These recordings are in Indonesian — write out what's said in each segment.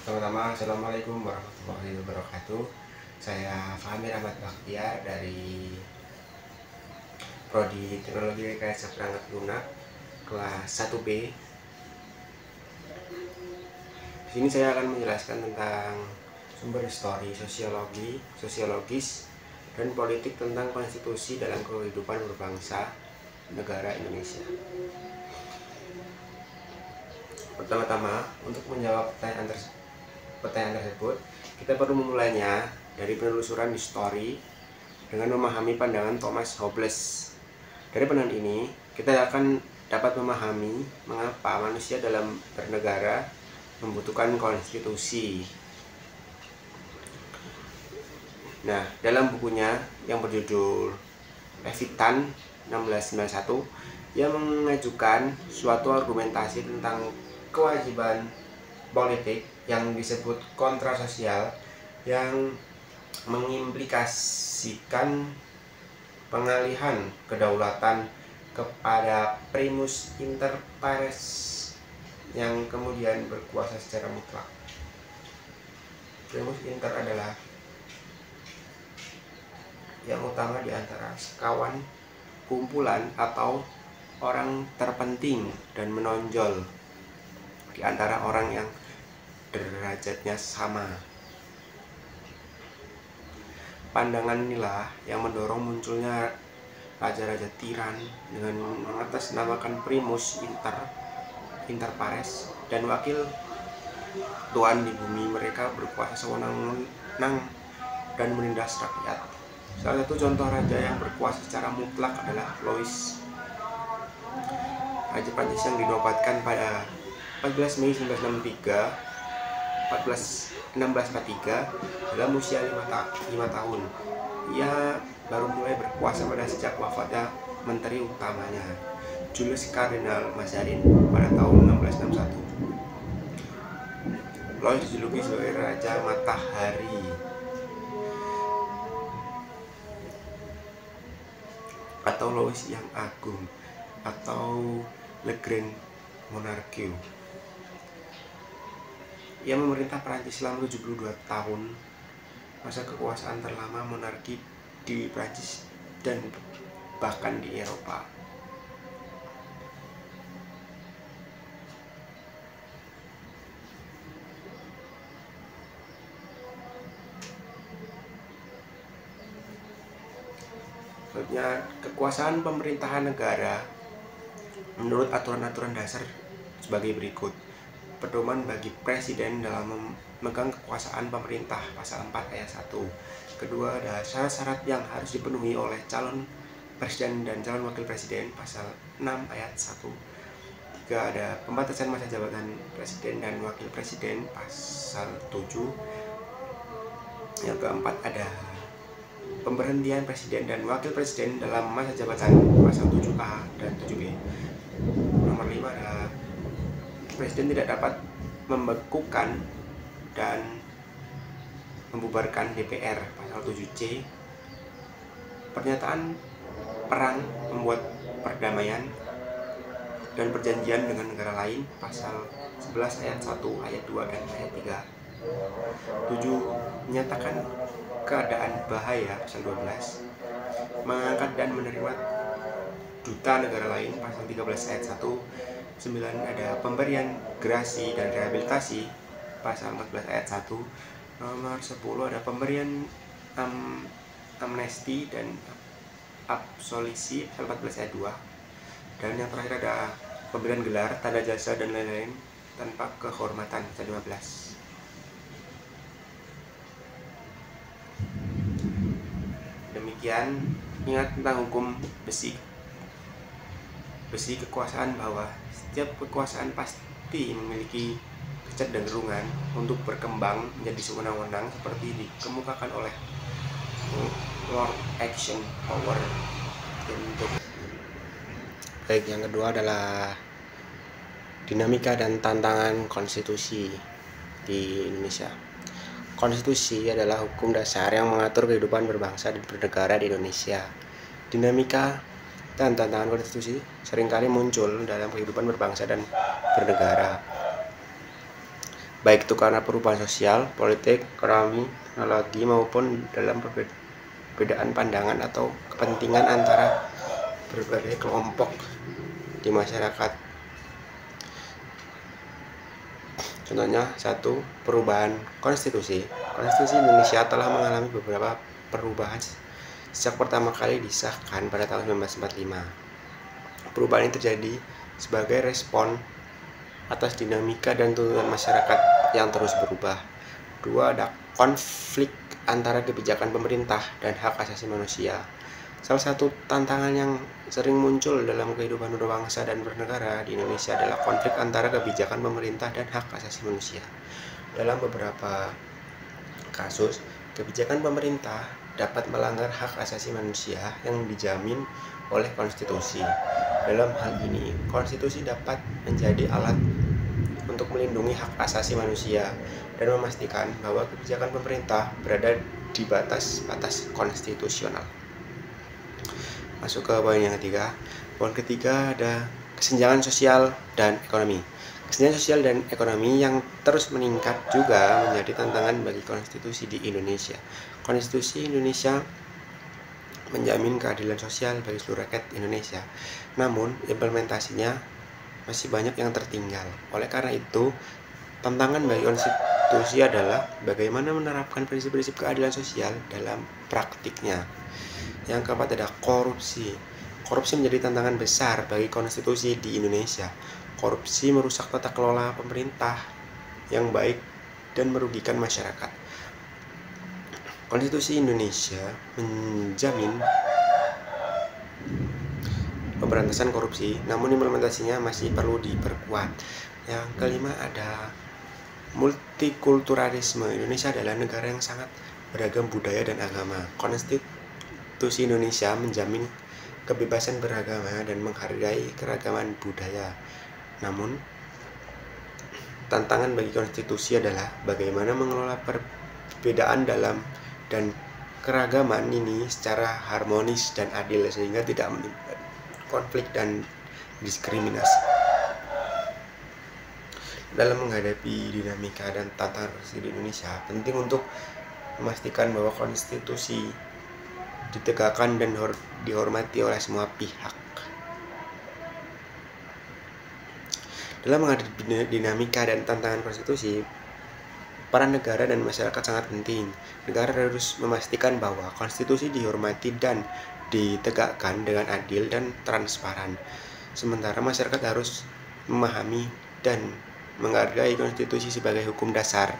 Pertama-tama, Assalamualaikum warahmatullahi wabarakatuh. Saya Fahmi Rahmat Bakhtiar dari Prodi Teknologi Rekayasa Perangkat Lunak kelas 1B. Di sini saya akan menjelaskan tentang sumber histori, sosiologis, dan politik tentang konstitusi dalam kehidupan berbangsa negara Indonesia. Pertama-tama, untuk menjawab pertanyaan tersebut, kita perlu memulainya dari penelusuran histori dengan memahami pandangan Thomas Hobbes. Dari pandangan ini, kita akan dapat memahami mengapa manusia dalam bernegara membutuhkan konstitusi. Nah, dalam bukunya yang berjudul Levitan 1691, ia mengajukan suatu argumentasi tentang kewajiban politik yang disebut kontrasosial yang mengimplikasikan pengalihan kedaulatan kepada primus inter pares yang kemudian berkuasa secara mutlak. Primus inter adalah yang utama di antara sekawan, kumpulan, atau orang terpenting dan menonjol di antara orang yang derajatnya sama. Pandangan inilah yang mendorong munculnya raja-raja tiran dengan mengatasnamakan primus inter pares dan wakil tuan di bumi. Mereka berkuasa sewenang-wenang dan menindas rakyat. Salah satu contoh raja yang berkuasa secara mutlak adalah Louis, raja Prancis yang dinobatkan pada 14 Mei 1963 dalam usia 5 tahun. Ia baru mulai berkuasa sejak wafatnya menteri utamanya, Julius Kardinal Mazarin, pada tahun 1661. Louis dijuluki sebagai Raja Matahari atau Louis yang Agung atau Le Grand Monarque. Ia memerintah Prancis selama 72 tahun, masa kekuasaan terlama monarki di Prancis dan bahkan di Eropa. Selanjutnya, kekuasaan pemerintahan negara menurut aturan-aturan dasar sebagai berikut. Pedoman bagi presiden dalam memegang kekuasaan pemerintah, pasal 4 ayat 1. Kedua, ada syarat-syarat yang harus dipenuhi oleh calon presiden dan calon wakil presiden, pasal 6 ayat 1. Tiga, ada pembatasan masa jabatan presiden dan wakil presiden, pasal 7. Yang keempat, ada pemberhentian presiden dan wakil presiden dalam masa jabatan, pasal 7A dan 7B. Nomor 5, ada presiden tidak dapat membekukan dan membubarkan DPR, pasal 7C. Pernyataan perang, membuat perdamaian dan perjanjian dengan negara lain, pasal 11 ayat 1, ayat 2 dan ayat 3. 7. Menyatakan keadaan bahaya, pasal 12. Mengangkat dan menerima duta negara lain, pasal 13 ayat 1. 9. Ada pemberian gerasi dan rehabilitasi, pasal 14 ayat 1. Nomor 10. Ada pemberian amnesti dan absolusi, pasal 14 ayat 2. Dan yang terakhir ada pemberian gelar, tanda jasa, dan lain-lain tanpa kehormatan, pasal 15. Demikian, ingat tentang hukum besi kekuasaan bahwa setiap kekuasaan pasti memiliki kecenderungan untuk berkembang menjadi sewenang-wenang seperti dikemukakan oleh Lord Action Power. Baik, yang kedua adalah dinamika dan tantangan konstitusi di Indonesia. Konstitusi adalah hukum dasar yang mengatur kehidupan berbangsa dan bernegara di Indonesia. Dinamika dan tantangan konstitusi seringkali muncul dalam kehidupan berbangsa dan bernegara. baik itu karena perubahan sosial, politik, ekonomi, teknologi, maupun dalam perbedaan pandangan atau kepentingan antara berbagai kelompok di masyarakat. Contohnya, 1. Perubahan konstitusi. Konstitusi Indonesia telah mengalami beberapa perubahan sejak pertama kali disahkan pada tahun 1945. Perubahan ini terjadi sebagai respon atas dinamika dan tuntutan masyarakat yang terus berubah. 2. Ada konflik antara kebijakan pemerintah dan hak asasi manusia. Salah satu tantangan yang sering muncul dalam kehidupan berbangsa dan bernegara di Indonesia adalah konflik antara kebijakan pemerintah dan hak asasi manusia. Dalam beberapa kasus, kebijakan pemerintah dapat melanggar hak asasi manusia yang dijamin oleh konstitusi. Dalam hal ini, konstitusi dapat menjadi alat untuk melindungi hak asasi manusia dan memastikan bahwa kebijakan pemerintah berada di batas-batas konstitusional. Masuk ke poin yang ketiga. Poin ketiga ada kesenjangan sosial dan ekonomi. Kesenjangan sosial dan ekonomi yang terus meningkat juga menjadi tantangan bagi konstitusi di Indonesia. Konstitusi Indonesia menjamin keadilan sosial bagi seluruh rakyat Indonesia. Namun, implementasinya masih banyak yang tertinggal. Oleh karena itu, tantangan bagi konstitusi adalah bagaimana menerapkan prinsip-prinsip keadilan sosial dalam praktiknya. Yang keempat ada korupsi. Korupsi menjadi tantangan besar bagi konstitusi di Indonesia. Korupsi merusak tata kelola pemerintah yang baik dan merugikan masyarakat. Konstitusi Indonesia menjamin pemberantasan korupsi, namun implementasinya masih perlu diperkuat. Yang kelima ada multikulturalisme. Indonesia adalah negara yang sangat beragam budaya dan agama. Konstitusi Indonesia menjamin kebebasan beragama dan menghargai keragaman budaya. Namun, tantangan bagi konstitusi adalah bagaimana mengelola perbedaan dalam dan keragaman ini secara harmonis dan adil sehingga tidak menimbulkan konflik dan diskriminasi. Dalam menghadapi dinamika dan tantangan di Indonesia, penting untuk memastikan bahwa konstitusi ditegakkan dan dihormati oleh semua pihak. Dalam menghadapi dinamika dan tantangan konstitusi, peran negara dan masyarakat sangat penting. Negara harus memastikan bahwa konstitusi dihormati dan ditegakkan dengan adil dan transparan. Sementara masyarakat harus memahami dan menghargai konstitusi sebagai hukum dasar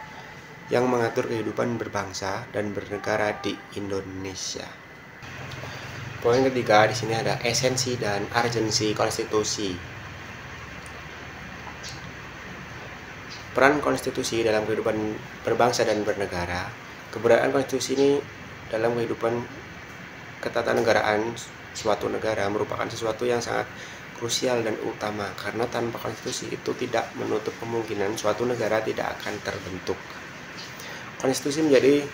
yang mengatur kehidupan berbangsa dan bernegara di Indonesia. Poin ketiga di sini ada esensi dan urgensi konstitusi. Peran konstitusi dalam kehidupan berbangsa dan bernegara. Keberadaan konstitusi ini dalam kehidupan ketatanegaraan suatu negara merupakan sesuatu yang sangat krusial dan utama, karena tanpa konstitusi itu tidak menutup kemungkinan suatu negara tidak akan terbentuk. Konstitusi menjadi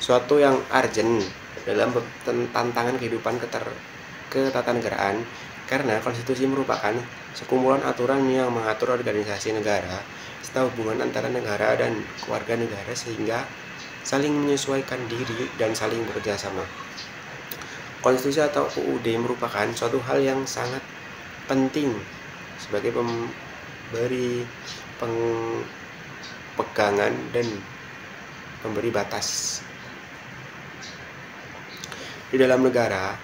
suatu yang urgent dalam tantangan kehidupan ketatanegaraan, karena konstitusi merupakan sekumpulan aturan yang mengatur organisasi negara serta hubungan antara negara dan keluarga negara sehingga saling menyesuaikan diri dan saling bekerja sama. Konstitusi atau UUD merupakan suatu hal yang sangat penting sebagai pemberi pegangan dan pemberi batas. Di dalam negara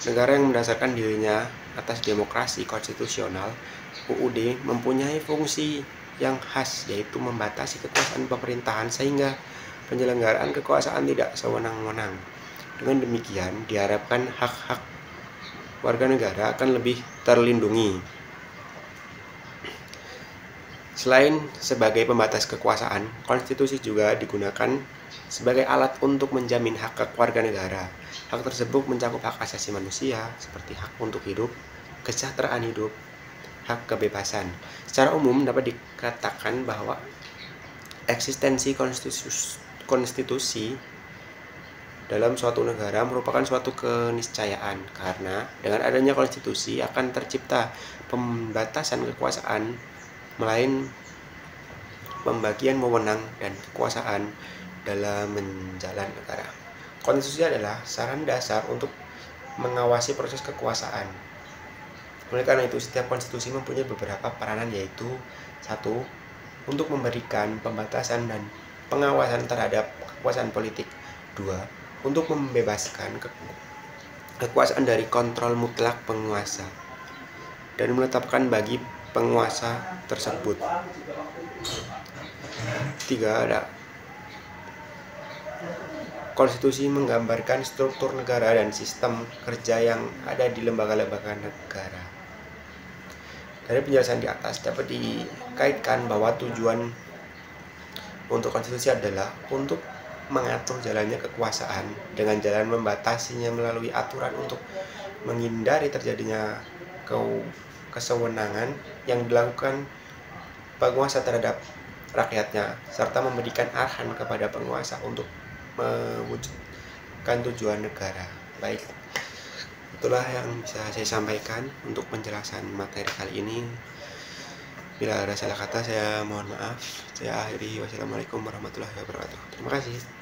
yang mendasarkan dirinya atas demokrasi konstitusional, UUD mempunyai fungsi yang khas, yaitu membatasi kekuasaan pemerintahan sehingga penyelenggaraan kekuasaan tidak sewenang-wenang. Dengan demikian, diharapkan hak-hak warga negara akan lebih terlindungi. Selain sebagai pembatas kekuasaan, konstitusi juga digunakan sebagai alat untuk menjamin hak warga negara. Hak tersebut mencakup hak asasi manusia seperti hak untuk hidup, kesejahteraan hidup, hak kebebasan. Secara umum dapat dikatakan bahwa eksistensi konstitusi dalam suatu negara merupakan suatu keniscayaan, karena dengan adanya konstitusi akan tercipta pembatasan kekuasaan pembagian wewenang dan kekuasaan dalam menjalan negara. Konstitusi adalah saran dasar untuk mengawasi proses kekuasaan. Oleh karena itu, setiap konstitusi mempunyai beberapa peranan, yaitu: 1. Untuk memberikan pembatasan dan pengawasan terhadap kekuasaan politik. 2. Untuk membebaskan kekuasaan dari kontrol mutlak penguasa dan menetapkan bagi penguasa tersebut. 3. Ada konstitusi menggambarkan struktur negara dan sistem kerja yang ada di lembaga-lembaga negara. Dari penjelasan di atas dapat dikaitkan bahwa tujuan untuk konstitusi adalah untuk mengatur jalannya kekuasaan dengan jalan membatasinya melalui aturan untuk menghindari terjadinya kesewenangan yang dilakukan penguasa terhadap rakyatnya, serta memberikan arahan kepada penguasa untuk mewujudkan tujuan negara. Baik, itulah yang bisa saya sampaikan untuk penjelasan materi kali ini. Bila ada salah kata, saya mohon maaf. Saya akhiri. Wassalamualaikum warahmatullahi wabarakatuh. Terima kasih.